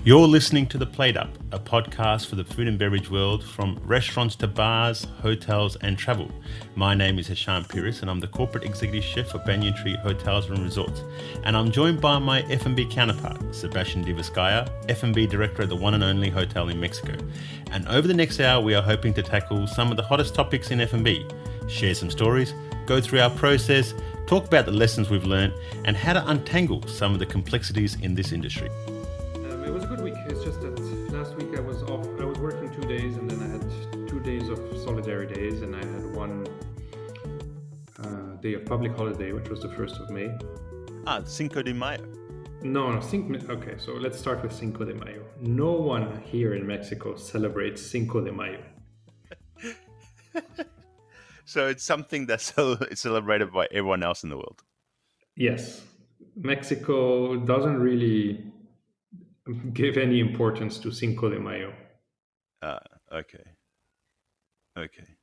You're listening to The Plate Up, a podcast for the food and beverage world, from restaurants to bars, hotels and travel. My name is Hisham Piris and I'm the corporate executive chef for Banyan Tree Hotels and Resorts. And I'm joined by my F&B counterpart, Sebastian Divascaya, F&B director at the one and only hotel in Mexico. And over the next hour, we are hoping to tackle some of the hottest topics in F&B, share some stories, go through our process, talk about the lessons we've learned, and how to untangle some of the complexities in this industry. It was a good week. It's just that last week I was off. I was working 2 days, and then I had 2 days of solidarity days, and I had one day of public holiday, which was the 1st of May. Cinco de Mayo. No, okay, so let's start with Cinco de Mayo. No one here in Mexico celebrates Cinco de Mayo. So it's something that's celebrated by everyone else in the world. Yes. Mexico doesn't really give any importance to Cinco de Mayo. Okay.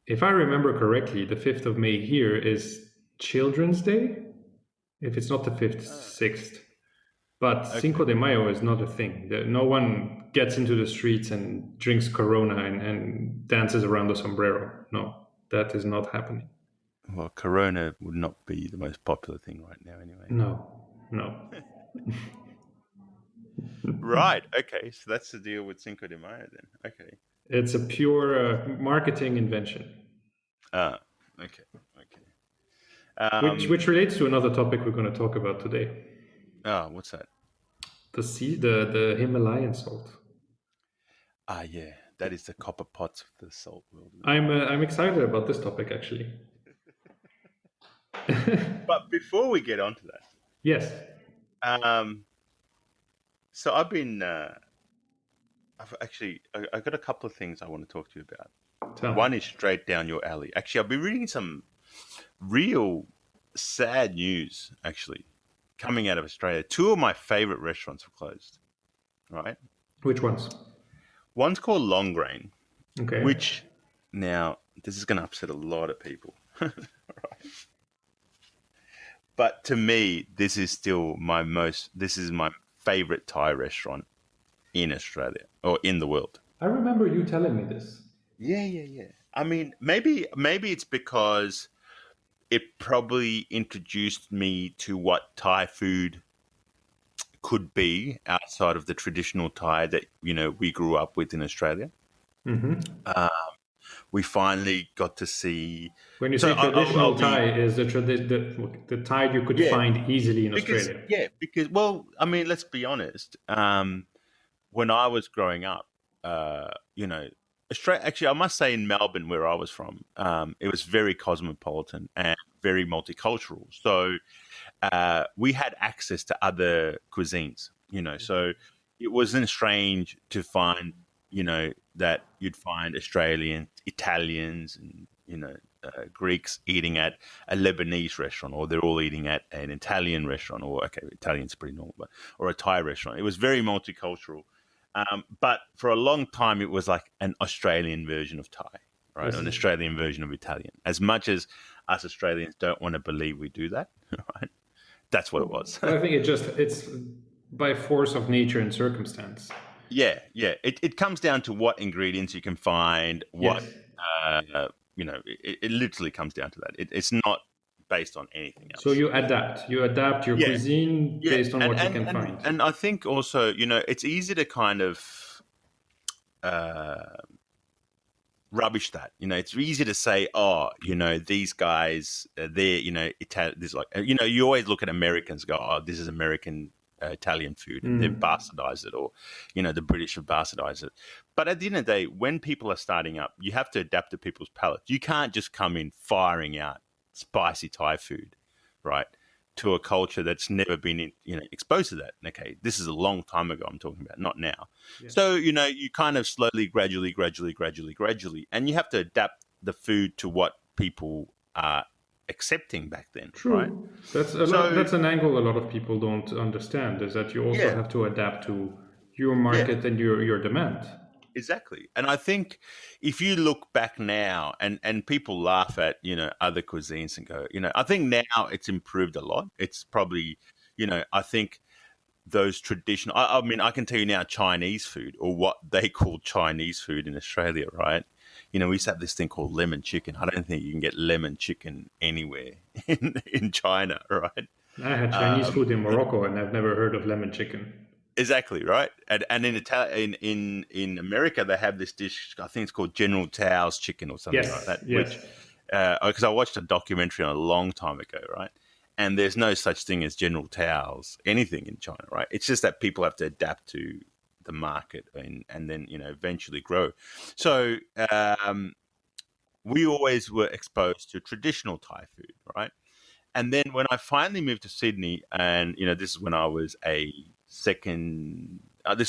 If I remember correctly, the 5th of May here is Children's Day. If it's not the 5th, 6th. But okay. Cinco de Mayo is not a thing. No one gets into the streets and drinks Corona and dances around the sombrero. No, that is not happening. Well, Corona would not be the most popular thing right now anyway. No. Right. Okay. So that's the deal with Cinco de Mayo then. Okay. It's a pure marketing invention. Okay. Which relates to another topic we're going to talk about today. What's that? The Himalayan salt. Yeah. That is the copper pots of the salt world. I'm excited about this topic actually. But before we get onto that. Yes. So I've been, I've got a couple of things I want to talk to you about. One is straight down your alley. Actually, I've been reading some real sad news, actually, coming out of Australia. 2 of my favorite restaurants have closed, right? Which ones? One's called Long Grain, okay. Which, now, this is going to upset a lot of people, right? But to me, this is still my favorite Thai restaurant in Australia or in the world. I remember you telling me this. Yeah. I mean, maybe it's because it probably introduced me to what Thai food could be outside of the traditional Thai that, we grew up with in Australia. Mm-hmm. We finally got to see. When you say traditional Thai, is the Thai you could find easily in Australia? Yeah, because let's be honest. When I was growing up, Australia. Actually, I must say in Melbourne, where I was from, it was very cosmopolitan and very multicultural. So we had access to other cuisines. So it wasn't strange to find, that you'd find Australians, Italians, and Greeks eating at a Lebanese restaurant, or they're all eating at an Italian restaurant, or Italian's pretty normal, or a Thai restaurant. It was very multicultural, but for a long time it was like an Australian version of Thai, right? An Australian version of Italian. As much as us Australians don't want to believe we do that, right? That's what it was. I think it's by force of nature and circumstance. Yeah. It comes down to what ingredients you can find. What it literally comes down to that. It's not based on anything else. So you adapt your cuisine based on what you can find. And I think also, it's easy to kind of rubbish that. It's easy to say, these guys, they're, there's like, you always look at Americans and go, oh, this is American Italian food, and they've bastardized it, or the British have bastardized it. But at the end of the day, when people are starting up, you have to adapt to people's palates. You can't just come in firing out spicy Thai food, right, to a culture that's never been exposed to that. Okay, this is a long time ago I'm talking about, not now. So you kind of slowly, gradually, and you have to adapt the food to what people are accepting back then. True. Right? That's an angle a lot of people don't understand, is that you also have to adapt to your market and your demand. Exactly. And I think if you look back now and people laugh at, other cuisines and go, I think now it's improved a lot. It's probably, I think those traditional. I mean, I can tell you now, Chinese food, or what they call Chinese food in Australia, right? We used to have this thing called lemon chicken. I don't think you can get lemon chicken anywhere in China, right? I had Chinese food in Morocco, and I've never heard of lemon chicken. Exactly, right. And in America, they have this dish. I think it's called General Tso's chicken or something like that. Yes. Which, because I watched a documentary on a long time ago, right? And there's no such thing as General Tso's anything in China, right? It's just that people have to adapt to the market and then eventually grow. So we always were exposed to traditional Thai food, right? And then when I finally moved to Sydney, and this is when I was this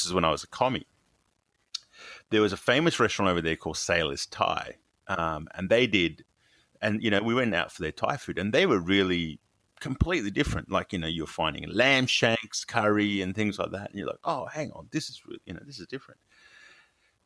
is when I was a commie. There was a famous restaurant over there called Sailor's Thai, and they did, and we went out for their Thai food, and they were really completely different. Like you're finding lamb shanks, curry, and things like that, and you're like, oh, hang on, this is really, this is different.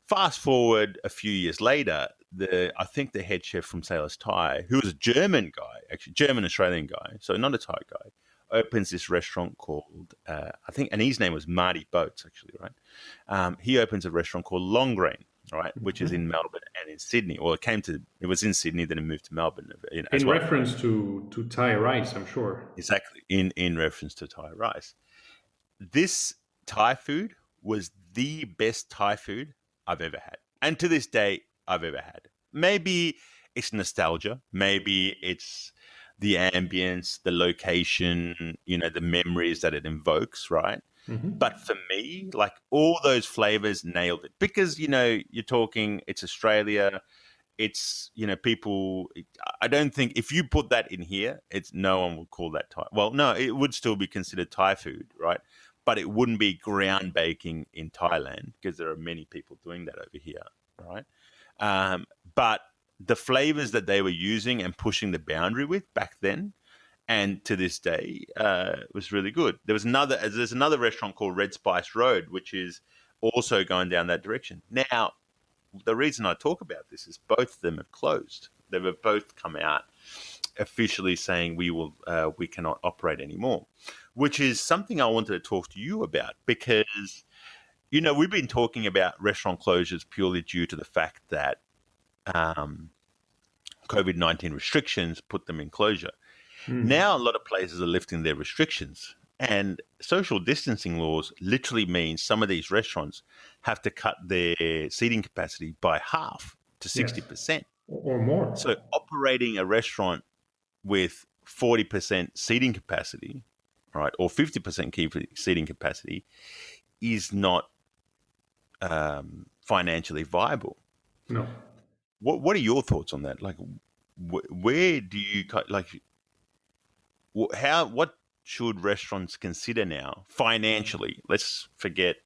Fast forward a few years later, I think the head chef from Sailor's Thai, who was a German guy, actually German Australian guy, so not a Thai guy, opens this restaurant called I think, and his name was Marty Boats, actually, right? He opens a restaurant called Long Grain, right, which is in Melbourne and in Sydney. Well, it was in Sydney, then it moved to Melbourne. In reference to Thai rice, I'm sure. Exactly, in reference to Thai rice. This Thai food was the best Thai food I've ever had. And to this day, I've ever had. Maybe it's nostalgia. Maybe it's the ambience, the location, the memories that it invokes, right? Mm-hmm. But for me, like all those flavors nailed it. Because, you're talking, it's Australia. It's, people, I don't think, if you put that in here, no one would call that Thai. Well, no, it would still be considered Thai food, right? But it wouldn't be ground baking in Thailand because there are many people doing that over here, right? But the flavors that they were using and pushing the boundary with back then and to this day was really good. There's another restaurant called Red Spice Road, which is also going down that direction. Now, the reason I talk about this is both of them have closed. They have both come out officially saying we cannot operate anymore, which is something I wanted to talk to you about because, we've been talking about restaurant closures purely due to the fact that COVID-19 restrictions put them in closure. Now, a lot of places are lifting their restrictions, and social distancing laws literally mean some of these restaurants have to cut their seating capacity by half to 60%. Or more. So operating a restaurant with 40% seating capacity, right, or 50% seating capacity is not financially viable. No. What are your thoughts on that? Like, where do you what should restaurants consider now financially? Let's forget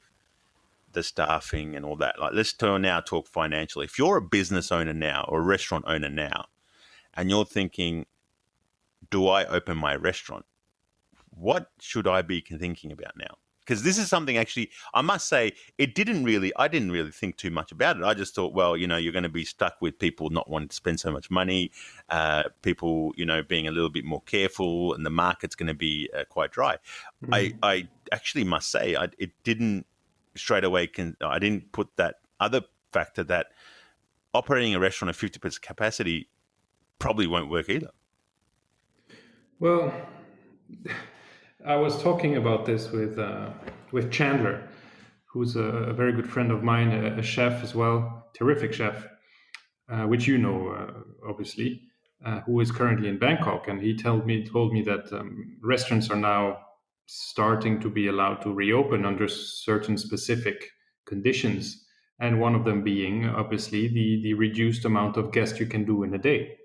the staffing and all that. Like, let's now talk financially. If you're a business owner now or a restaurant owner now, and you're thinking, do I open my restaurant? What should I be thinking about now? Because this is something, actually, I must say, I didn't really think too much about it. I just thought, well, you're going to be stuck with people not wanting to spend so much money, people, being a little bit more careful, and the market's going to be quite dry. I actually must say, it didn't straight away, I didn't put that other factor that operating a restaurant at 50% capacity probably won't work either. Well, I was talking about this with Chandler, who's a very good friend of mine, a chef as well, terrific chef, which obviously, who is currently in Bangkok, and he told me that restaurants are now starting to be allowed to reopen under certain specific conditions, and one of them being obviously the reduced amount of guests you can do in a day,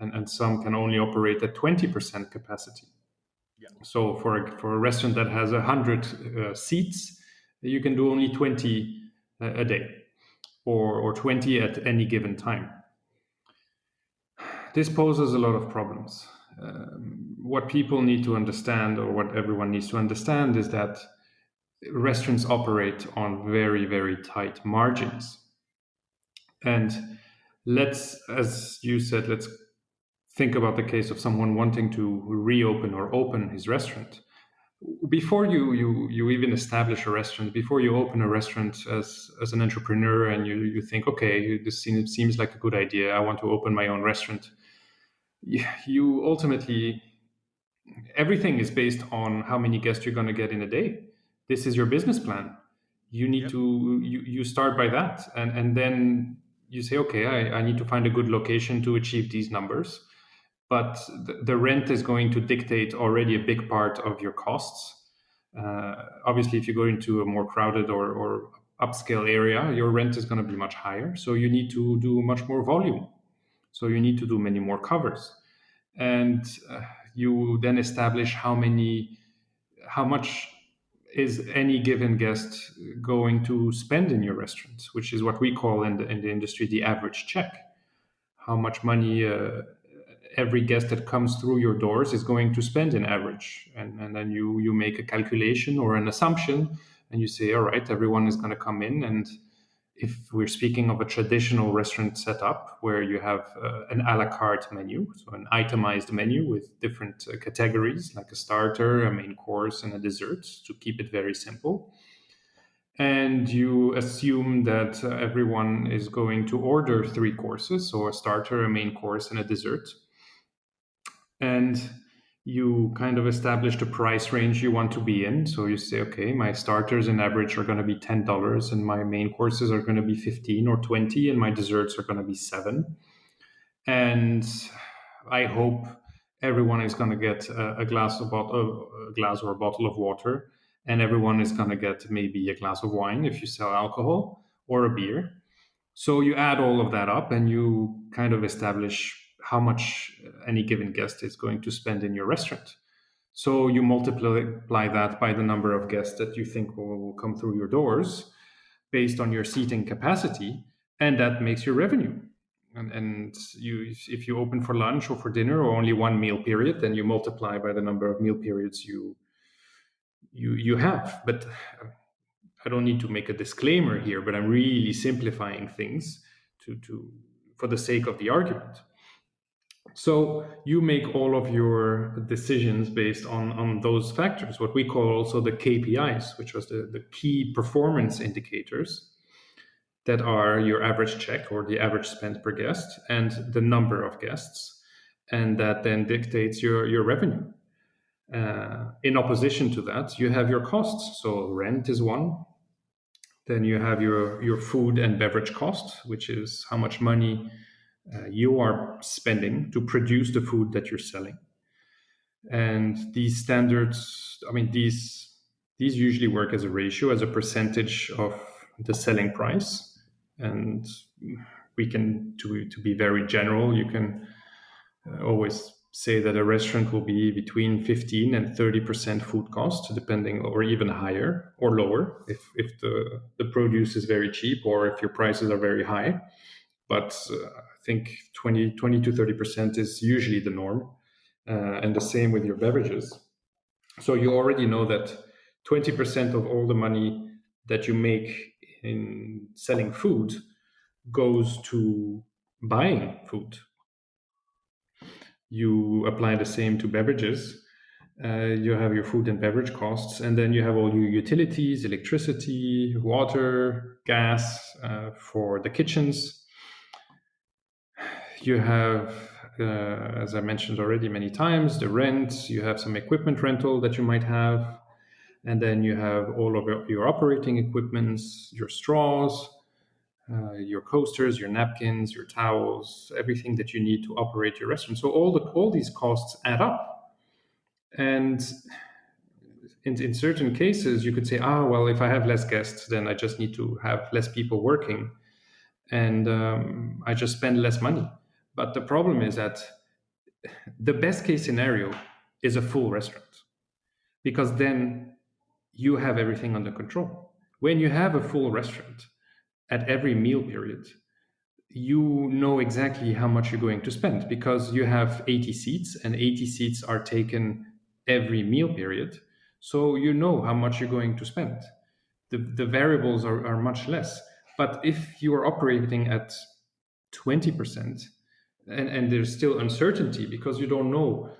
and some can only operate at 20% capacity. Yeah. So for a restaurant that has 100 seats, you can do only 20 a day, or 20 at any given time. This poses a lot of problems. What people need to understand, or what everyone needs to understand, is that restaurants operate on very, very tight margins. And as you said, let's think about the case of someone wanting to reopen or open his restaurant. before you even establish a restaurant, before you open a restaurant as an entrepreneur, and you think, okay, this seems like a good idea, I want to open my own restaurant. You ultimately, everything is based on how many guests you're going to get in a day. This is your business plan. You need to you start by that, and then you say, okay, I need to find a good location to achieve these numbers. But the rent is going to dictate already a big part of your costs. Obviously, if you go into a more crowded or upscale area, your rent is going to be much higher. So you need to do much more volume. So you need to do many more covers. And you then establish how much is any given guest going to spend in your restaurant, which is what we call in the industry the average check. How much money every guest that comes through your doors is going to spend in average. And then you make a calculation or an assumption, and you say, all right, everyone is going to come in. And if we're speaking of a traditional restaurant setup where you have an a la carte menu, so an itemized menu with different categories like a starter, a main course, and a dessert, to keep it very simple. And you assume that everyone is going to order 3 courses, so a starter, a main course, and a dessert. And you kind of establish the price range you want to be in. So you say, okay, my starters in average are going to be $10, and my main courses are going to be 15 or 20, and my desserts are going to be 7. And I hope everyone is going to get a glass or a bottle of water, and everyone is going to get maybe a glass of wine if you sell alcohol, or a beer. So you add all of that up, and you kind of establish how much any given guest is going to spend in your restaurant. So you multiply that by the number of guests that you think will come through your doors based on your seating capacity, and that makes your revenue. And if you open for lunch or for dinner or only one meal period, then you multiply by the number of meal periods you have. But I don't need to make a disclaimer here, but I'm really simplifying things for the sake of the argument. So you make all of your decisions based on those factors, what we call also the KPIs, which was the key performance indicators, that are your average check or the average spend per guest and the number of guests. And that then dictates your revenue. In opposition to that, you have your costs. So rent is one. Then you have your food and beverage cost, which is how much money you are spending to produce the food that you're selling. And these standards, I mean, these usually work as a ratio, as a percentage of the selling price. And we can, to be very general, you can always say that a restaurant will be between 15 and 30% food cost, depending, or even higher or lower if the produce is very cheap or if your prices are very high. But I think 20 to 30% is usually the norm. And the same with your beverages. So you already know that 20% of all the money that you make in selling food goes to buying food. You apply the same to beverages. You have your food and beverage costs, and then you have all your utilities, electricity, water, gas for the kitchens. You have, as I mentioned already many times, the rent. You have some equipment rental that you might have. And then you have all of your operating equipments, your straws, your coasters, your napkins, your towels, everything that you need to operate your restaurant. So all these costs add up. And in certain cases, you could say, well, if I have less guests, then I just need to have less people working, and I just spend less money. But the problem is that the best case scenario is a full restaurant, because then you have everything under control. When you have a full restaurant at every meal period, you know exactly how much you're going to spend, because you have 80 seats, and 80 seats are taken every meal period. So you know how much you're going to spend. The variables are much less. But if you are operating at 20%, and there's still uncertainty because you don't know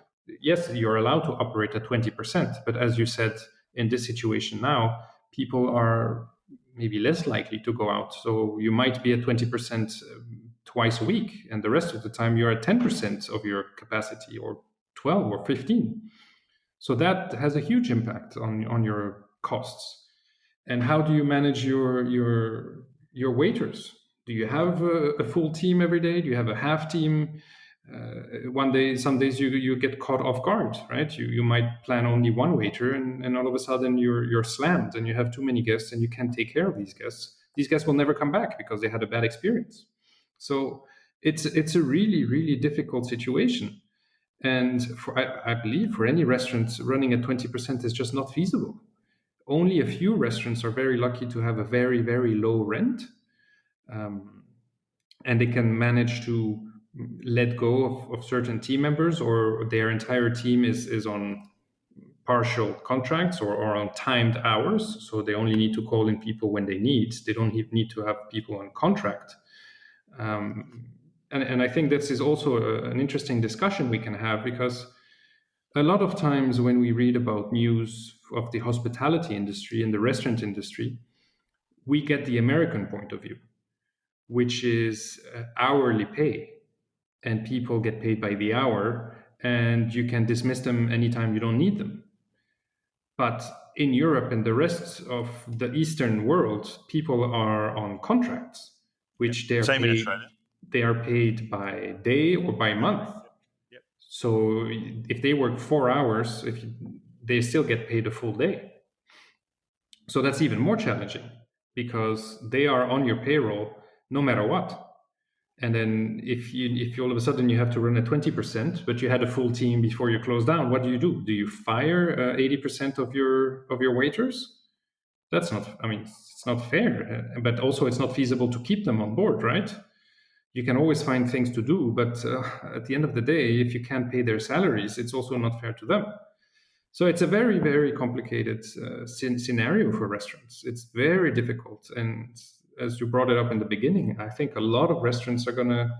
yes, you're allowed to operate at 20%, but as you said, in this situation now, people are maybe less likely to go out. So you might be at 20% twice a week, and the rest of the time you're at 10% of your capacity, or 12 or 15. So that has a huge impact on your costs. And how do you manage your waiters? Do you have a full team every day? Do you have a half team? One day, some days you get caught off guard, right? You might plan only one waiter, and all of a sudden you're slammed, and you have too many guests, and you can't take care of these guests. These guests will never come back because they had a bad experience. So it's a really, really difficult situation. And I believe for any restaurant, running at 20% is just not feasible. Only a few restaurants are very lucky to have a very, very low rent. And they can manage to let go of certain team members, or their entire team is on partial contracts or on timed hours. So they only need to call in people when they need. They don't need to have people on contract. And I think this is also an interesting discussion we can have, because a lot of times when we read about news of the hospitality industry and the restaurant industry, we get the American point of view, which is hourly pay, and people get paid by the hour, and you can dismiss them anytime you don't need them. But in Europe and the rest of the Eastern world, people are on contracts, which they are paid by day or by month. So if they work 4 hours, they still get paid a full day. So that's even more challenging, because they are on your payroll no matter what. And then if you all of a sudden you have to run at 20%, but you had a full team before you close down, what do? Do you fire 80% of your waiters? That's not, it's not fair. But also it's not feasible to keep them on board, right? You can always find things to do, but at the end of the day, if you can't pay their salaries, it's also not fair to them. So it's a very, very complicated scenario for restaurants. It's very difficult. And as you brought it up in the beginning, I think a lot of restaurants are going to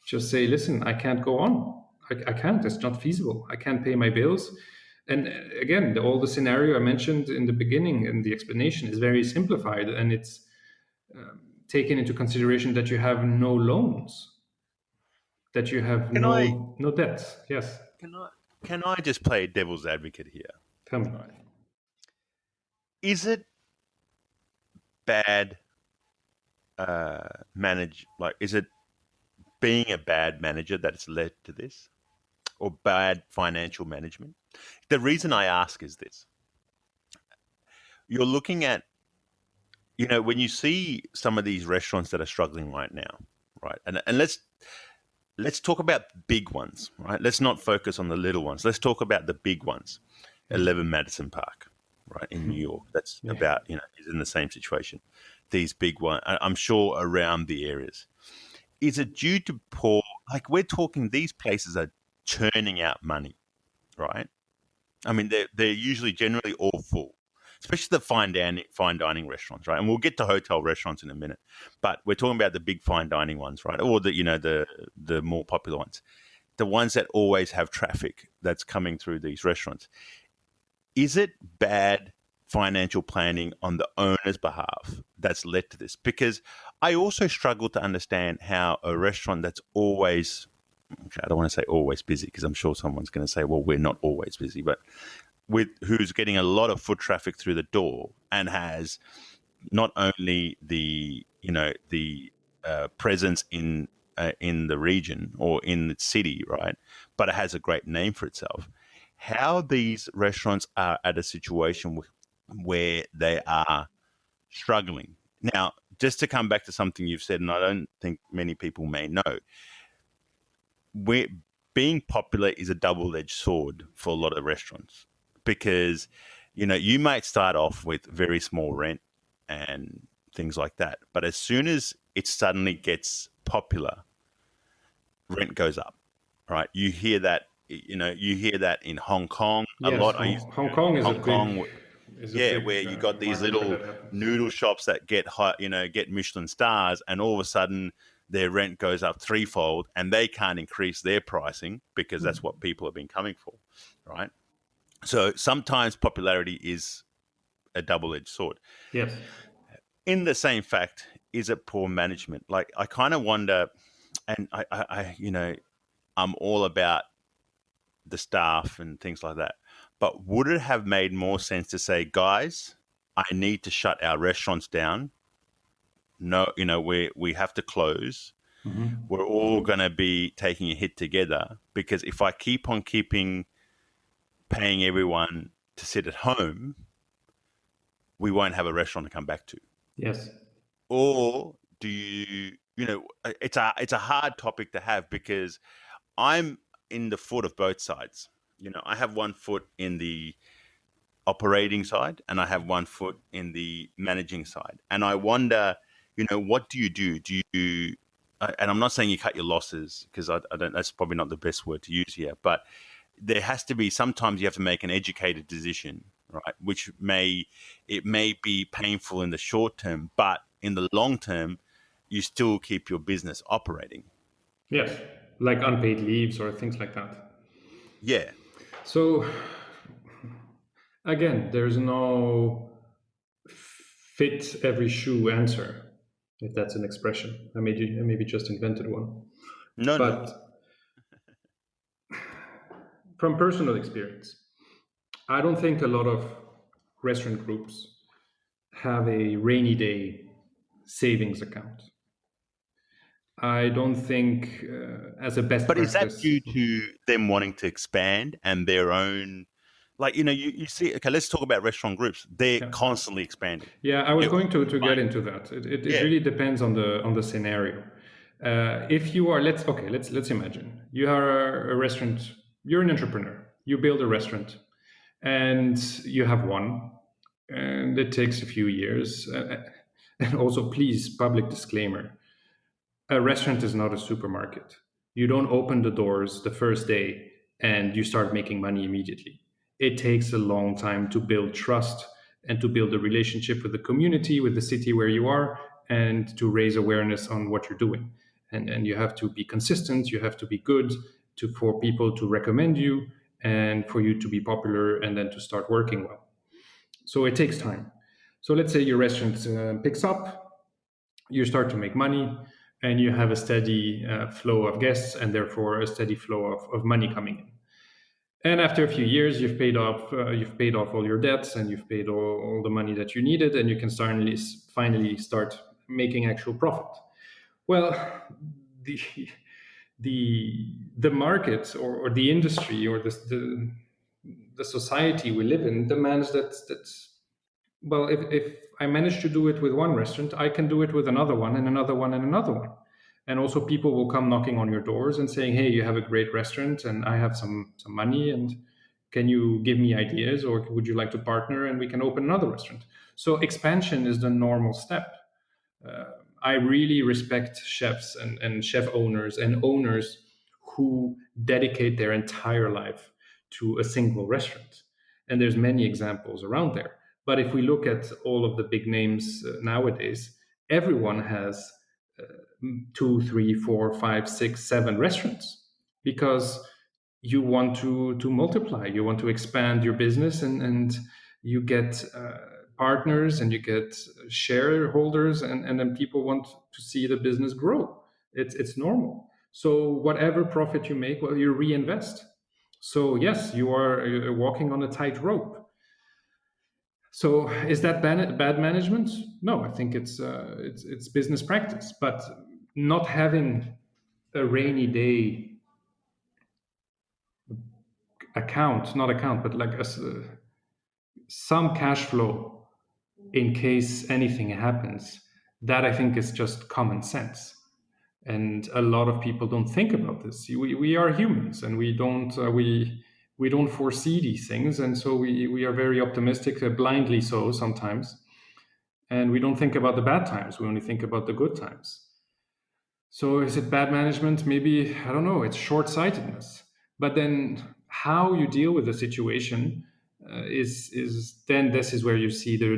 just say, listen, I can't go on. I can't. It's not feasible. I can't pay my bills. And again, all the scenario I mentioned in the beginning and the explanation is very simplified, and it's taken into consideration that you have no loans, that you have no debts. Yes. Can I just play devil's advocate here? Tell me. Is it bad is it being a bad manager that has led to this, or bad financial management? The reason I ask is this. You're looking at, when you see some of these restaurants that are struggling right now, right? And let's talk about big ones, right? Let's not focus on the little ones. Let's talk about the big ones. 11 Madison Park, right, in New York. That's about, is in the same situation. These big ones, I'm sure, around the areas. Is it due to poor, we're talking, these places are churning out money, right? They're usually generally all full, especially the fine dining restaurants, right? And we'll get to hotel restaurants in a minute, but we're talking about the big fine dining ones, right? Or the more popular ones, the ones that always have traffic that's coming through these restaurants. Is it bad financial planning on the owner's behalf that's led to this? Because I also struggle to understand how a restaurant that's always, I don't want to say always busy, because I'm sure someone's going to say, well, we're not always busy, but who's getting a lot of foot traffic through the door and has not only the presence in the region or in the city, right, but it has a great name for itself. How these restaurants are at a situation where they are struggling. Now, just to come back to something you've said, and I don't think many people may know, being popular is a double-edged sword for a lot of restaurants, because, you might start off with very small rent and things like that, but as soon as it suddenly gets popular, rent goes up, right? You hear that in Hong Kong a lot. Hong Kong is a big, where you got these little noodle shops that get Michelin stars, and all of a sudden their rent goes up threefold and they can't increase their pricing because that's what people have been coming for, right? So sometimes popularity is a double-edged sword. Yes. In the same fact, is it poor management? Like, I kind of wonder, and I'm all about the staff and things like that, but would it have made more sense to say, guys, I need to shut our restaurants down? No, we have to close. Mm-hmm. We're all going to be taking a hit together, because if I keep on paying everyone to sit at home, we won't have a restaurant to come back to. Yes. Or do it's a hard topic to have, because I'm in the foot of both sides. I have one foot in the operating side and I have one foot in the managing side. And I wonder, what do you do? Do you, and I'm not saying you cut your losses, because I don't, that's probably not the best word to use here, but there has to be, sometimes you have to make an educated decision, right? Which may be painful in the short term, but in the long term, you still keep your business operating. Yes, like unpaid leaves or things like that. Yeah. So again, there's no fit every shoe answer, if that's an expression. I maybe just invented one. No. From personal experience, I don't think a lot of restaurant groups have a rainy day savings account. I don't think as a best but practice. But is that due to them wanting to expand and their own, like, you see, okay, let's talk about restaurant groups. They're constantly expanding. Yeah, I was going to get into that. It really depends on the scenario. If you are, let's imagine you are a restaurant, you're an entrepreneur, you build a restaurant and you have one, and it takes a few years. And also, please, public disclaimer, a restaurant is not a supermarket. You don't open the doors the first day and you start making money immediately. It takes a long time to build trust and to build a relationship with the community, with the city where you are, and to raise awareness on what you're doing. And you have to be consistent, you have to be good for people to recommend you and for you to be popular and then to start working well. So it takes time. So let's say your restaurant picks up, you start to make money, and you have a steady flow of guests and therefore a steady flow of money coming in. And after a few years, you've paid off all your debts and you've paid all the money that you needed, and you can finally start making actual profit. Well, the market or the industry or the society we live in demands that well, if I manage to do it with one restaurant, I can do it with another one and another one and another one. And also people will come knocking on your doors and saying, hey, you have a great restaurant and I have some money, and can you give me ideas, or would you like to partner and we can open another restaurant? So expansion is the normal step. I really respect chefs and chef owners and owners who dedicate their entire life to a single restaurant. And there's many examples around there. But if we look at all of the big names nowadays, everyone has 2, 3, 4, 5, 6, 7 restaurants, because you want to multiply, you want to expand your business, and you get partners and you get shareholders, and then people want to see the business grow. It's normal. So whatever profit you make, well, you reinvest. So yes, you're walking on a tight rope. So is that bad management? No, I think it's business practice. But not having a rainy day but like some cash flow in case anything happens, that I think is just common sense. And a lot of people don't think about this. We are humans, and we don't foresee these things, and so we are very optimistic, blindly so sometimes, and we don't think about the bad times. We only think about the good times. So is it bad management? Maybe, I don't know. It's short-sightedness. But then how you deal with the situation is then this is where you see the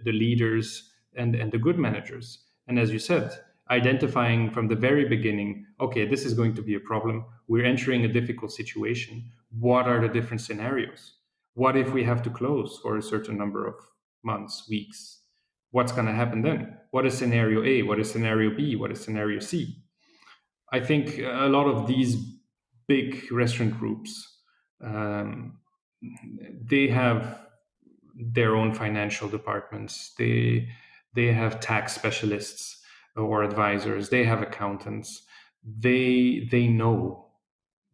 leaders and the good managers. And as you said, identifying from the very beginning, okay, this is going to be a problem. We're entering a difficult situation. What are the different scenarios? What if we have to close for a certain number of months, weeks? What's going to happen then? What is scenario A? What is scenario B? What is scenario C? I think a lot of these big restaurant groups, they have their own financial departments. They have tax specialists or advisors. They have accountants. They know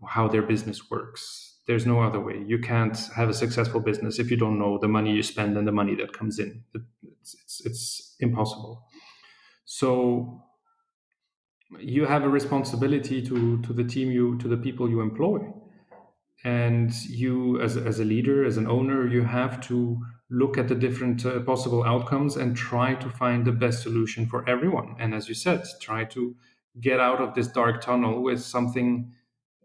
how their business works. There's no other way. You can't have a successful business if you don't know the money you spend and the money that comes in. It's impossible. So you have a responsibility to the team, to the people you employ. And you, as a leader, as an owner, you have to look at the different possible outcomes and try to find the best solution for everyone. And as you said, try to get out of this dark tunnel with something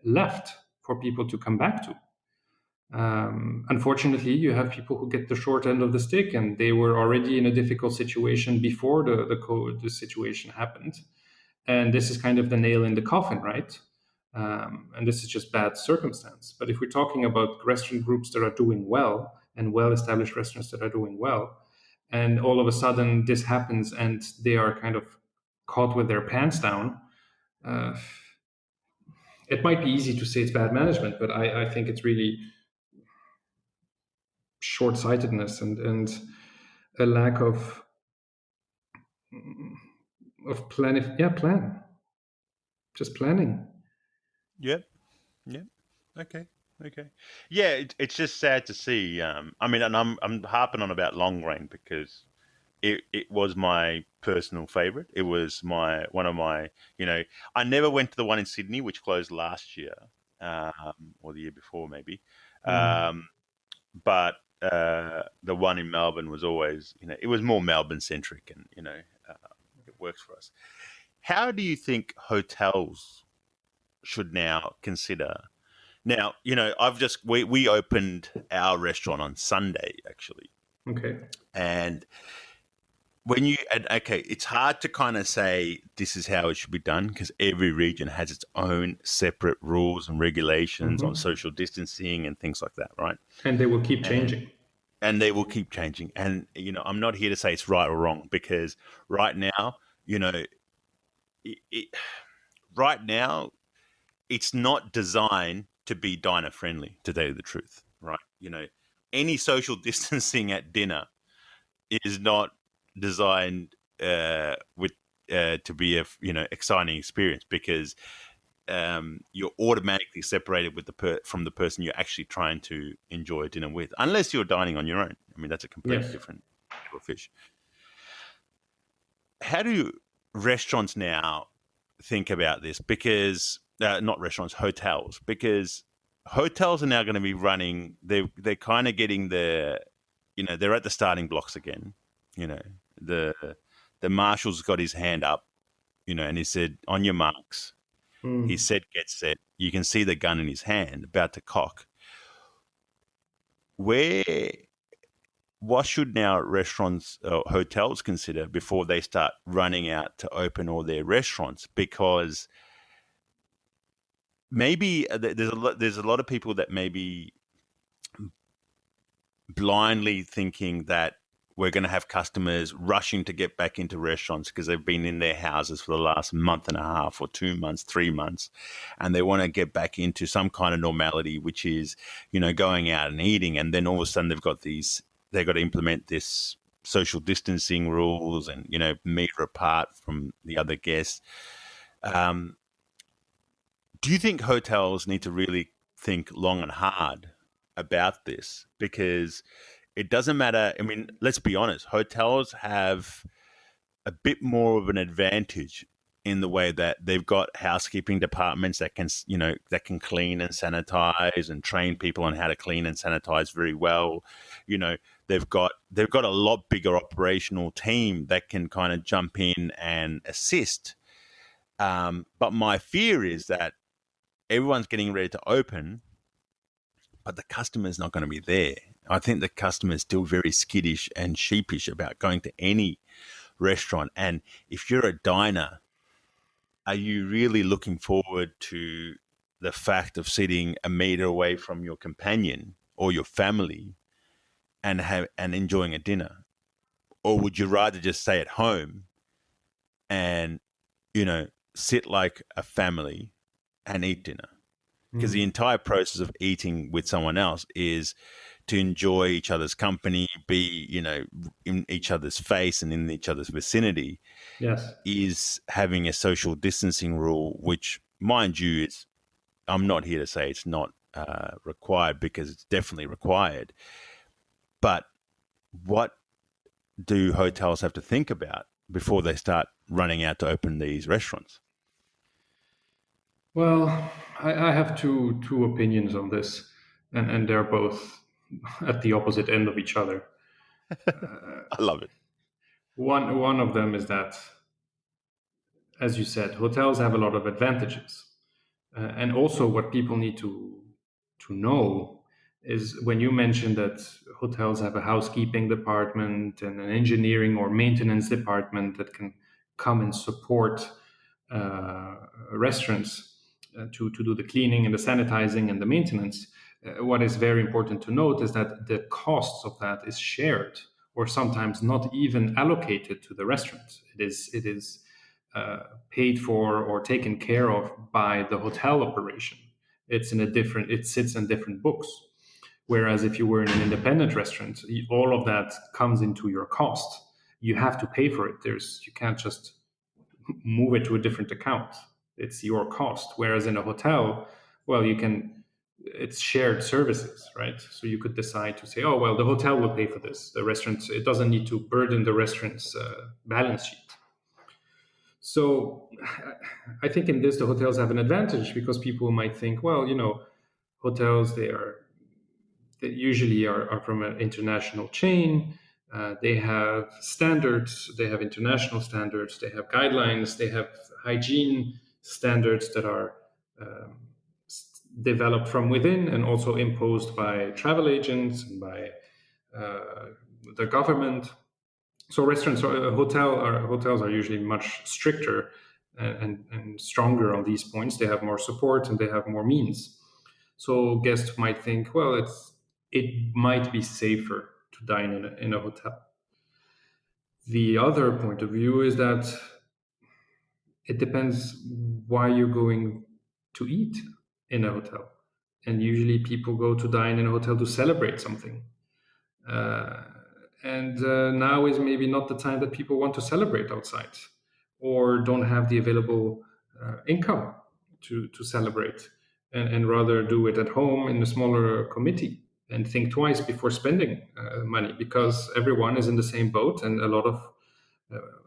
left for people to come back to. Unfortunately, you have people who get the short end of the stick, and they were already in a difficult situation before the situation happened. And this is kind of the nail in the coffin, right? And this is just bad circumstance. But if we're talking about restaurant groups that are doing well and well-established restaurants that are doing well, and all of a sudden this happens and they are kind of caught with their pants down, it might be easy to say it's bad management, but I think it's really short-sightedness and a lack of plan. Just planning. Yep. Okay. Yeah, it's just sad to see. I mean, and I'm harping on about Long Grain because it was my personal favorite. It was one of my, I never went to the one in Sydney, which closed last year, or the year before maybe. But the one in Melbourne was always, it was more Melbourne centric, and it works for us. How do you think hotels should now consider? Now, we opened our restaurant on Sunday, actually. Okay. And it's hard to kind of say this is how it should be done because every region has its own separate rules and regulations on social distancing and things like that, right? And they will keep changing. And they will keep changing. And, I'm not here to say it's right or wrong because right now, right now, it's not designed to be diner friendly, to tell you the truth, right? Any social distancing at dinner is not designed to be a exciting experience because you're automatically separated with from the person you're actually trying to enjoy dinner with, unless you're dining on your own. I mean, that's a completely different kettle of fish. How do restaurants now think about this? Because not restaurants, hotels, because hotels are now going to be running. They're kind of getting they're at the starting blocks again. The marshal's got his hand up, and he said, "On your marks." He said, "Get set." You can see the gun in his hand, about to cock. What should now restaurants or hotels consider before they start running out to open all their restaurants? Because maybe there's a lot of people that may be blindly thinking that we're going to have customers rushing to get back into restaurants because they've been in their houses for the last month and a half or 2 months, 3 months, and they want to get back into some kind of normality, which is, going out and eating. And then all of a sudden they've got to implement this social distancing rules and, meter apart from the other guests. Do you think hotels need to really think long and hard about this? Because it doesn't matter. I mean, let's be honest. Hotels have a bit more of an advantage in the way that they've got housekeeping departments that can clean and sanitize and train people on how to clean and sanitize very well. They've got a lot bigger operational team that can kind of jump in and assist. But my fear is that everyone's getting ready to open, but the customer's not going to be there. I think the customer is still very skittish and sheepish about going to any restaurant. And if you're a diner, are you really looking forward to the fact of sitting a meter away from your companion or your family and enjoying a dinner? Or would you rather just stay at home and, sit like a family and eat dinner? Because the entire process of eating with someone else is to enjoy each other's company, be, in each other's face and in each other's vicinity. Yes. Is having a social distancing rule, which, mind you, I'm not here to say it's not required, because it's definitely required. But what do hotels have to think about before they start running out to open these restaurants? Well, I have two opinions on this, and they're both at the opposite end of each other. I love it. One of them is that, as you said, hotels have a lot of advantages, and also what people need to know is when you mentioned that hotels have a housekeeping department and an engineering or maintenance department that can come and support restaurants to do the cleaning and the sanitizing and the maintenance. What is very important to note is that the costs of that is shared or sometimes not even allocated to the restaurant. It is paid for or taken care of by the hotel operation. It sits in different books. Whereas if you were in an independent restaurant, all of that comes into your cost. You have to pay for it. You can't just move it to a different account. It's your cost. Whereas in a hotel, well, it's shared services, right? So you could decide to say, oh, well, the hotel will pay for this. The restaurant, it doesn't need to burden the restaurant's balance sheet. So I think in this, the hotels have an advantage because people might think, well, hotels, they usually are from an international chain. They have standards, they have international standards, they have guidelines, they have hygiene standards that are developed from within and also imposed by travel agents and by the government. So hotels are usually much stricter and stronger on these points. They have more support and they have more means. So guests might think, well, it might be safer to dine in a hotel. The other point of view is that it depends why you're going to eat in a hotel. And usually people go to dine in a hotel to celebrate something. And now is maybe not the time that people want to celebrate outside or don't have the available income to celebrate and rather do it at home in a smaller committee and think twice before spending money, because everyone is in the same boat, and a lot of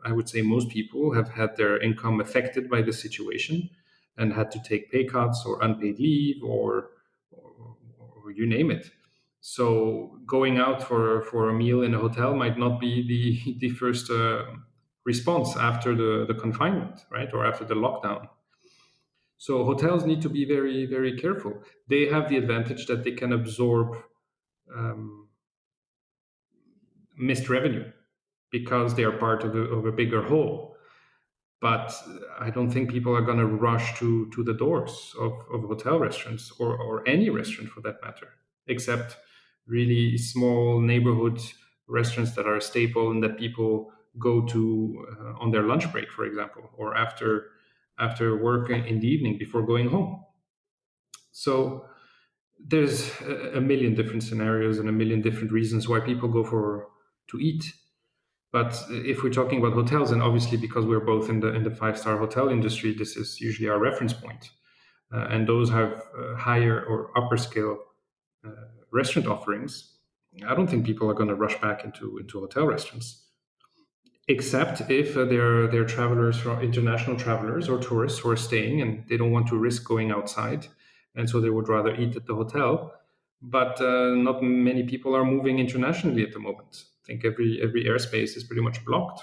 I would say most people have had their income affected by the situation and had to take pay cuts or unpaid leave or you name it. So going out for a meal in a hotel might not be the first response after the confinement, right, or after the lockdown. So hotels need to be very, very careful. They have the advantage that they can absorb missed revenue because they are part of a bigger whole. But I don't think people are going to rush to the doors of hotel restaurants or any restaurant for that matter, except really small neighborhood restaurants that are a staple and that people go to on their lunch break, for example, or after work in the evening before going home. So there's a million different scenarios and a million different reasons why people go to eat. But if we're talking about hotels, and obviously because we're both in the 5-star hotel industry, this is usually our reference point. And those have higher or upper scale restaurant offerings. I don't think people are going to rush back into hotel restaurants, except if they're travelers, international travelers or tourists who are staying and they don't want to risk going outside, and so they would rather eat at the hotel. But not many people are moving internationally at the moment. I think every airspace is pretty much blocked.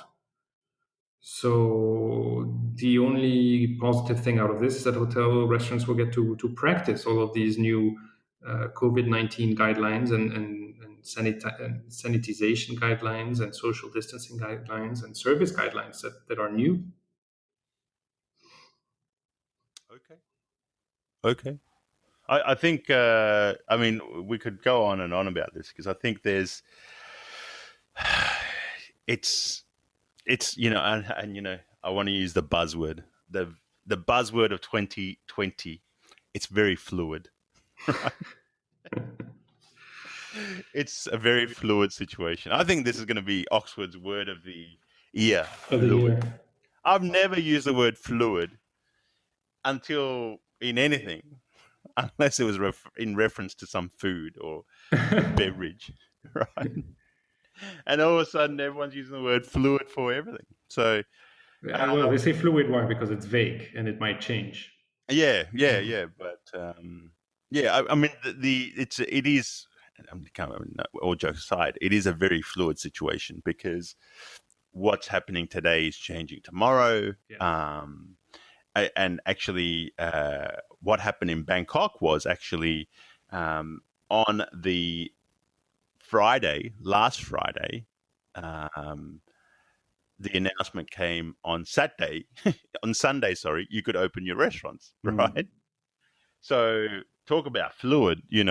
So the only positive thing out of this is that hotel restaurants will get to practice all of these new COVID-19 guidelines and sanitization guidelines and social distancing guidelines and service guidelines that are new. Okay. I think, I mean, we could go on and on about this because I think there's, it's, and I want to use the buzzword, the buzzword of 2020. It's very fluid, right? It's a very fluid situation. I think this is going to be Oxford's word of the year. Fluid. I've never used the word fluid until in anything, unless it was in reference to some food or beverage, right? And all of a sudden, everyone's using the word fluid for everything. So, well, they say fluid. Why? Because it's vague and it might change. Yeah. But I mean, it is. All jokes aside, it is a very fluid situation because what's happening today is changing tomorrow. Yes. And actually, what happened in Bangkok was actually on the last Friday, the announcement came on Sunday, you could open your restaurants, right? So talk about fluid, you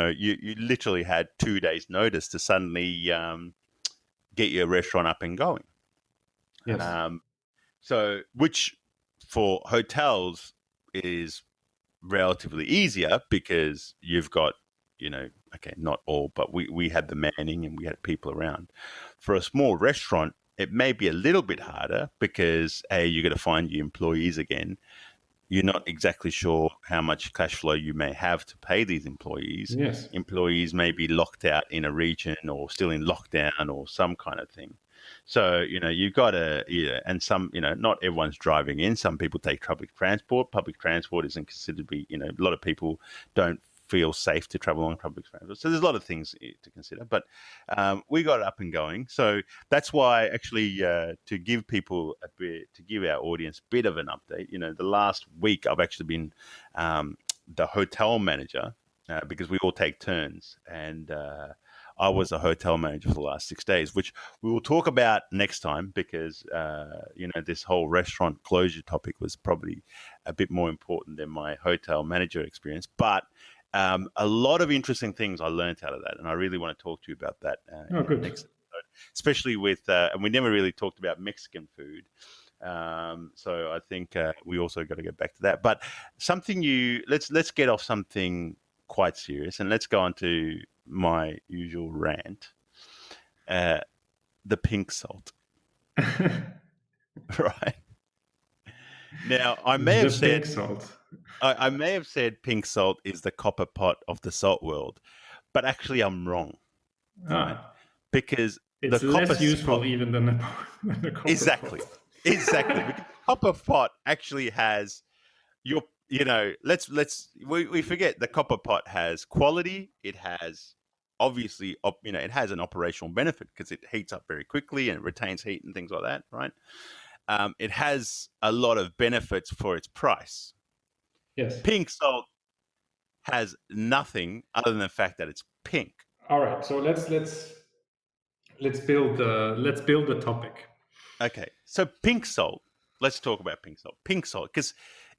literally had 2 days notice to suddenly get your restaurant up and going. Yes. So which for hotels is relatively easier because you've got, not all, but we had the manning and we had people around. For a small restaurant, it may be a little bit harder because you got to find your employees again. You're not exactly sure how much cash flow you may have to pay these employees. Yes. Employees may be locked out in a region or still in lockdown or some kind of thing. So, you've got to, and some, not everyone's driving in. Some people take public transport. Public transport isn't considered to be, a lot of people don't feel safe to travel on public transport. So there's a lot of things to consider, but we got it up and going. So that's why actually to give our audience a bit of an update, the last week I've actually been the hotel manager because we all take turns, and I was a hotel manager for the last 6 days, which we will talk about next time because, this whole restaurant closure topic was probably a bit more important than my hotel manager experience. But a lot of interesting things I learned out of that, and I really want to talk to you about that in the next episode, especially with, and we never really talked about Mexican food. So I think we also got to get back to that. But let's get off something quite serious and let's go on to my usual rant. The pink salt. Right. Now, I may have said pink salt. I may have said pink salt is the copper pot of the salt world, but actually I'm wrong. Right? Because it's less useful even than the copper exactly. pot. Exactly. Because copper pot actually has we forget the copper pot has quality. It has obviously, it has an operational benefit because it heats up very quickly and it retains heat and things like that, right? It has a lot of benefits for its price. Yes. Pink salt has nothing other than the fact that it's pink. All right, so let's build the topic. Okay, so pink salt. Let's talk about pink salt. Pink salt, because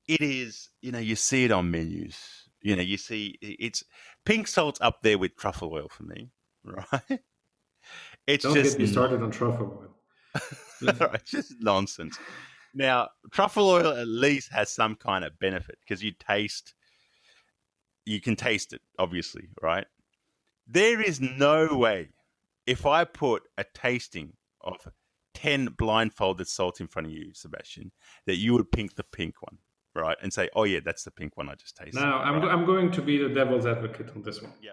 it is, you see it on menus. You see it's pink salt's up there with truffle oil for me, right? Don't get me started on truffle oil. It's just nonsense. Now, truffle oil at least has some kind of benefit because you can taste it, obviously, right? There is no way if I put a tasting of 10 blindfolded salt in front of you, Sebastian, that you would pick the pink one, right? And say, oh, yeah, that's the pink one I just tasted. Now, I'm going to be the devil's advocate on this one. Yeah.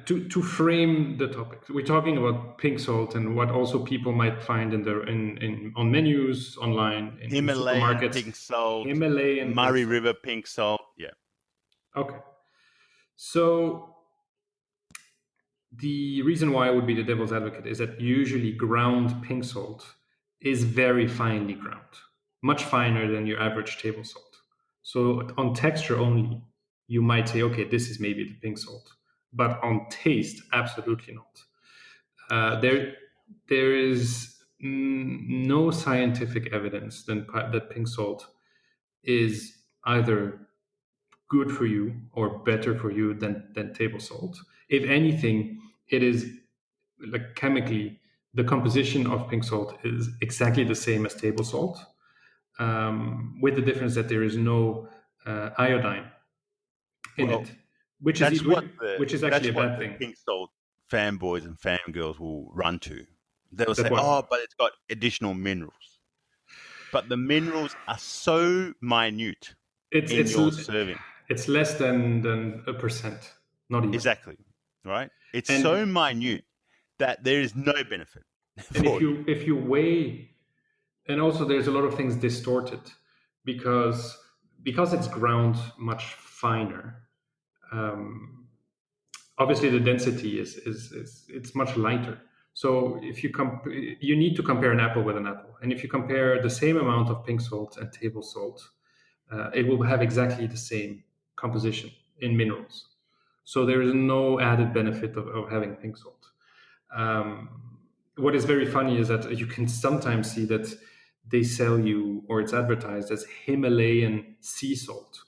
To frame the topic, we're talking about pink salt and what also people might find on menus online, in Himalayan supermarkets. Pink salt, Himalayan Murray River pink salt. Yeah. Okay. So the reason why I would be the devil's advocate is that usually ground pink salt is very finely ground, much finer than your average table salt. So on texture only, you might say, okay, this is maybe the pink salt. But on taste, absolutely not. There is no scientific evidence that pink salt is either good for you or better for you than table salt. If anything, it is like chemically, the composition of pink salt is exactly the same as table salt, with the difference that there is no iodine in Well, it, which is that's what the which is actually a bad thing. pink salt fanboys and fangirls will run to. They'll That say, what? "Oh, but it's got additional minerals." But the minerals are so minute It's in it's your serving. it's less than a percent, not even. Exactly, right? It's so And minute that there is no benefit and for you. if you weigh, and also there's a lot of things distorted because it's ground much finer. Um, Obviously, the density is it's much lighter. So if you you need to compare an apple with an apple, and if you compare the same amount of pink salt and table salt, it will have exactly the same composition in minerals. So there is no added benefit of having pink salt. Um, what is very funny is that you can sometimes see that they sell you, or it's advertised as Himalayan sea salt.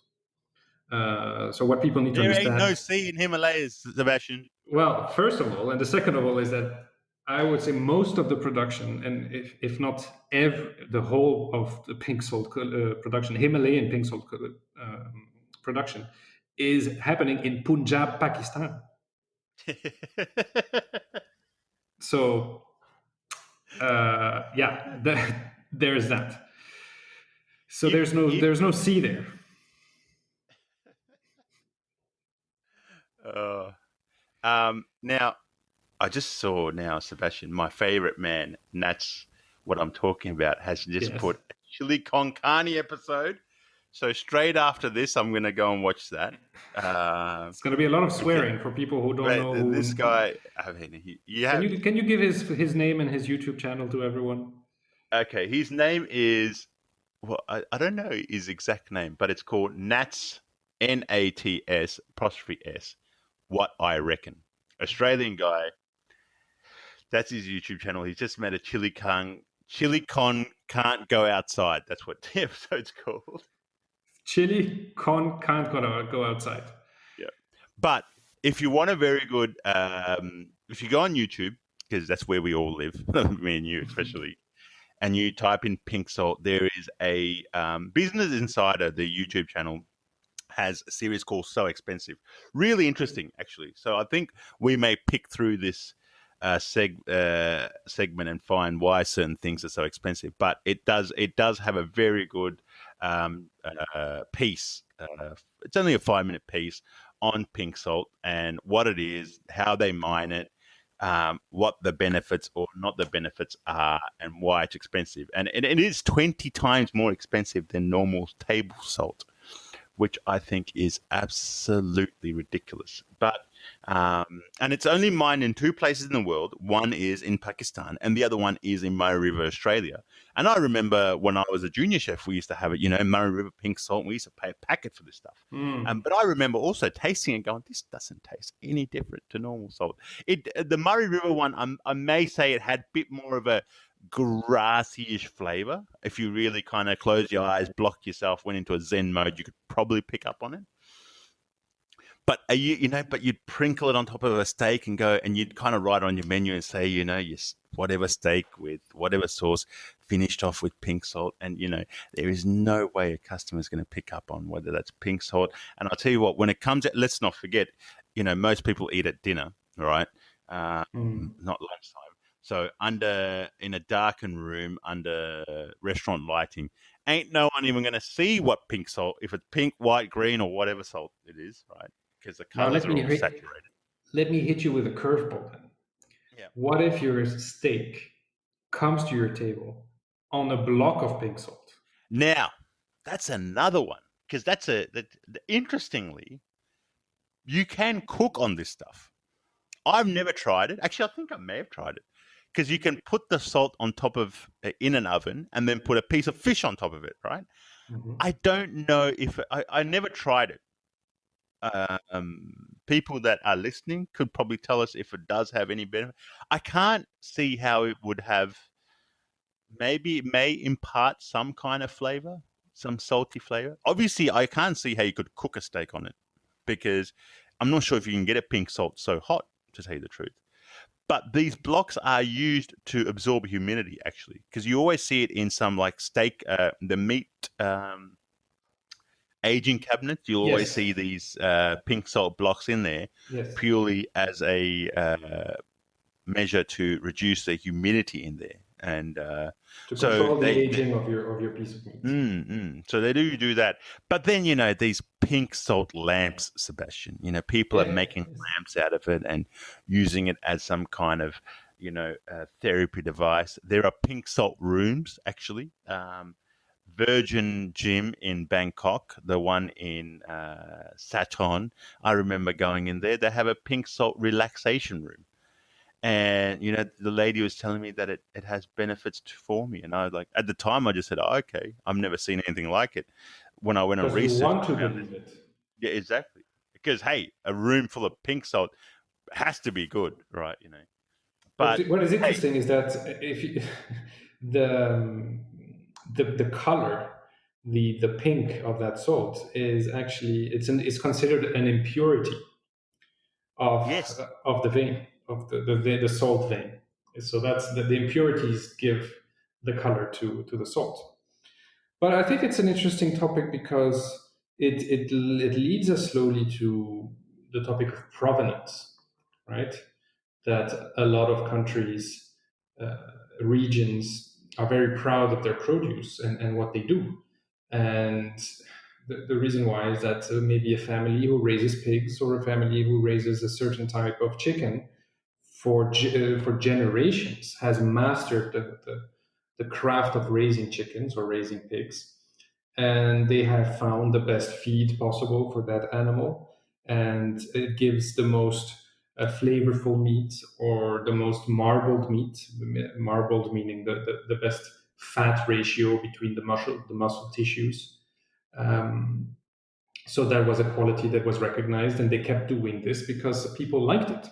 So what people need to There ain't no understand, sea in Himalayas, Sebastian. well, first of all, and the second of all, is that I would say most of the production, and if not the whole of the pink salt production, Himalayan pink salt production, is happening in Punjab, Pakistan. So yeah, there's that. So if if there's no sea there. uh, now I just saw now, Sebastian, my favorite man, and that's what I'm talking about, has just Yes, put a chili con carne episode. So straight after this, I'm going to go and watch that. it's going to be a lot of Because swearing for people who don't but know this who. guy, I mean, you have Can you give his name and his YouTube channel to everyone? okay. His name is well, I don't know his exact name, but it's called Nats Nats apostrophe S. What I reckon, Australian guy. That's his YouTube channel. He's just made a Chili con can't go outside. That's what the episode's called. Chili con can't go outside. Yeah. But if you want a very good, if you go on YouTube, because that's where we all live, me and you especially, and you type in pink salt, there is a Business Insider, the YouTube channel, has a series called So Expensive. Really interesting, actually. So I think we may pick through this segment and find why certain things are so expensive. But it does have a very good piece. It's only a 5-minute piece on pink salt and what it is, how they mine it, what the benefits or not the benefits are, and why it's expensive. And it is 20 times more expensive than normal table salt, which I think is absolutely ridiculous. But and it's only mined in 2 places in the world. One is in Pakistan, and the other one is in Murray River, Australia. And I remember when I was a junior chef, we used to have it, Murray River pink salt. And we used to pay a packet for this stuff. But I remember also tasting it, going, "This doesn't taste any different to normal salt." The Murray River one, I may say it had a bit more of a grassy-ish flavor. If you really kind of close your eyes, block yourself, went into a Zen mode, you could probably pick up on it. But but you'd prinkle it on top of a steak and go, and you'd kind of write on your menu and say, whatever steak with whatever sauce, finished off with pink salt. And there is no way a customer is going to pick up on whether that's pink salt. And I'll tell you what, when it comes, let's not forget, most people eat at dinner, right? Not lunchtime. So in a darkened room under restaurant lighting, ain't no one even going to see what pink salt, if it's pink, white, green, or whatever salt it is, right? Because the colors are all saturated. Let me hit you with a curveball then. Yeah. What if your steak comes to your table on a block of pink salt? Now, that's another one, because interestingly, you can cook on this stuff. I've never tried it. Actually, I think I may have tried it. Because you can put the salt on top of in an oven and then put a piece of fish on top of it, right? Mm-hmm. I don't know if I never tried it. People that are listening could probably tell us if it does have any benefit. I can't see how it would have. Maybe it may impart some kind of flavor, some salty flavor. Obviously, I can't see how you could cook a steak on it because I'm not sure if you can get a pink salt so hot, to tell you the truth. But these blocks are used to absorb humidity, actually, because you always see it in some like steak, the meat aging cabinets. You'll always see these pink salt blocks in there purely as a measure to reduce the humidity in there. And to control the aging of your piece of meat. So they do that. But then, these pink salt lamps, Sebastian, people are making lamps out of it and using it as some kind of, therapy device. There are pink salt rooms, actually. Virgin Gym in Bangkok, the one in Saton, I remember going in there. They have a pink salt relaxation room. And, the lady was telling me that it has benefits for me. And I was like, at the time, I just said, oh, okay, I've never seen anything like it. When I went on research. You want to believe it. Yeah, exactly. Because, hey, a room full of pink salt has to be good, right? But what is interesting is that if you, the color, the pink of that salt is actually, it's considered an impurity of the vein, of the salt vein. So that's the impurities give the color to the salt. But I think it's an interesting topic because it leads us slowly to the topic of provenance, right? That a lot of countries, regions are very proud of their produce and what they do. And the reason why is that maybe a family who raises pigs or a family who raises a certain type of chicken for generations has mastered the craft of raising chickens or raising pigs. And they have found the best feed possible for that animal. And it gives the most flavorful meat or the most marbled meat, marbled meaning the best fat ratio between the muscle tissues. So that was a quality that was recognized, and they kept doing this because people liked it.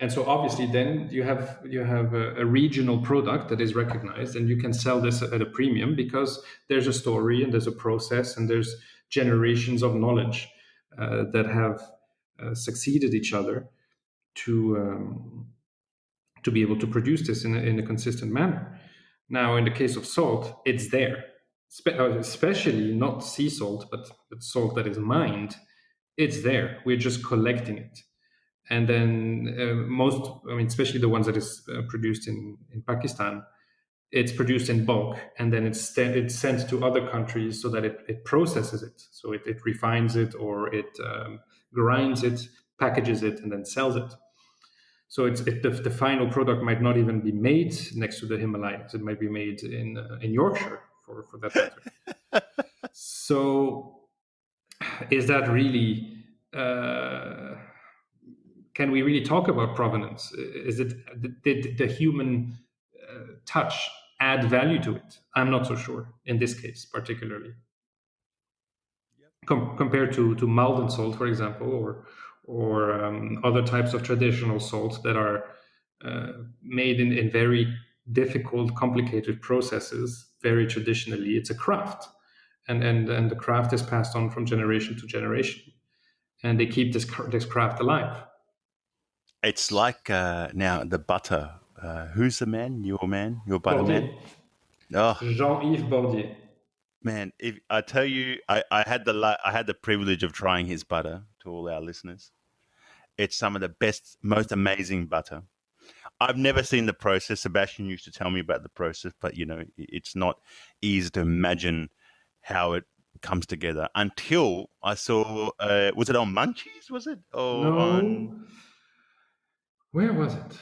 And so obviously then you have a regional product that is recognized, and you can sell this at a premium because there's a story and there's a process and there's generations of knowledge that have succeeded each other to be able to produce this in a consistent manner. Now, in the case of salt, it's there, especially not sea salt, but salt that is mined. It's there. We're just collecting it. And then especially the ones that is produced in Pakistan, it's produced in bulk, and then it's sent to other countries so that it processes it. So it refines it, or it grinds it, packages it, and then sells it. So the final product might not even be made next to the Himalayas. It might be made in Yorkshire, for that matter. So is that really... can we really talk about provenance? Is it did the human touch add value to it? I'm not so sure in this case, particularly. Compared to Malden salt, for example, or other types of traditional salts that are made in very difficult, complicated processes. Very traditionally, it's a craft, and the craft is passed on from generation to generation, and they keep this craft alive. It's like now the butter. Who's the man? Your butter Bordier. Man? Oh. Jean-Yves Bordier. Man, if I tell you, I had the privilege of trying his butter. To all our listeners, it's some of the best, most amazing butter. I've never seen the process. Sebastian used to tell me about the process, but it's not easy to imagine how it comes together until I saw. Was it on Munchies? Was it? Or no. On... Where was it?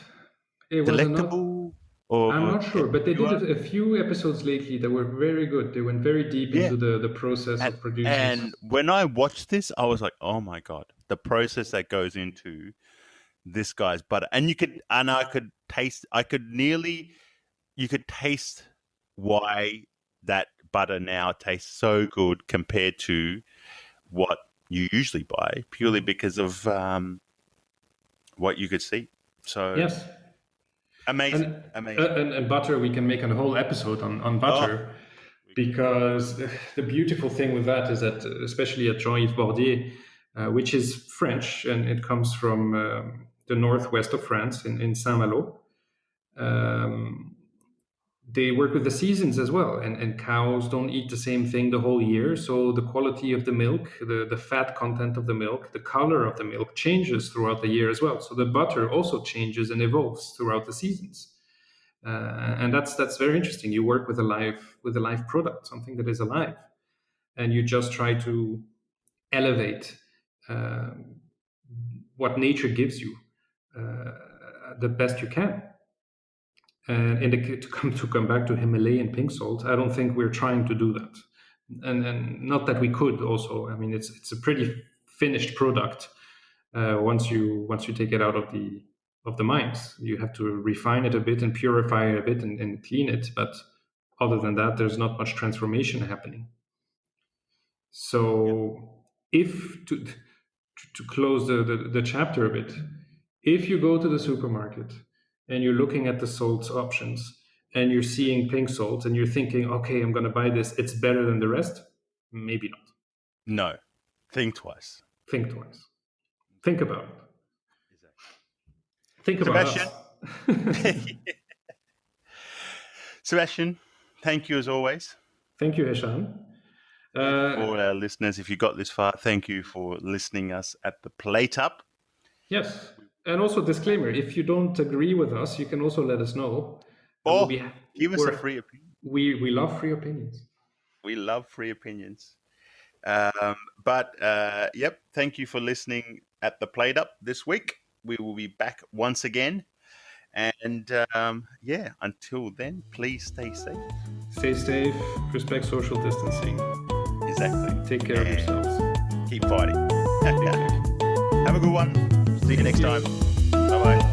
It Delectable. Was I'm not sure, but they did a few episodes lately that were very good. They went very deep into the process of producing. And when I watched this, I was like, "Oh my god, the process that goes into this guy's butter!" And you could taste why that butter now tastes so good compared to what you usually buy, purely because of what you could see. So yes. Amazing. And butter, we can make a whole episode on butter. Because the beautiful thing with that is that, especially at Jean-Yves Bordier, which is French, and it comes from the northwest of France in Saint-Malo, they work with the seasons as well, and cows don't eat the same thing the whole year, so the quality of the milk, the fat content of the milk, the color of the milk changes throughout the year as well. So the butter also changes and evolves throughout the seasons, and that's very interesting. You work with a live product, something that is alive, and you just try to elevate what nature gives you the best you can. And to come back to Himalayan pink salt, I don't think we're trying to do that, and not that we could. Also, I mean, it's a pretty finished product. Once you take it out of the mines, you have to refine it a bit and purify it a bit and clean it. But other than that, there's not much transformation happening. So, if to close the chapter a bit, if you go to the supermarket and you're looking at the salt options and you're seeing pink salt and you're thinking, okay, I'm going to buy this, it's better than the rest, maybe not. No. Think twice. Think about it. Exactly. Think about Sebastian. Sebastian, thank you as always. Thank you, Hesham. For our listeners, if you got this far, thank you for listening us at the Plate Up. Yes. And also, disclaimer, if you don't agree with us, you can also let us know. Or give us a free opinion. We love free opinions. We love free opinions. But thank you for listening at the Plate Up this week. We will be back once again. And until then, please stay safe. Stay safe, respect social distancing. Exactly. Take care of yourselves. Keep fighting. Have a good one. See you next time. Bye-bye.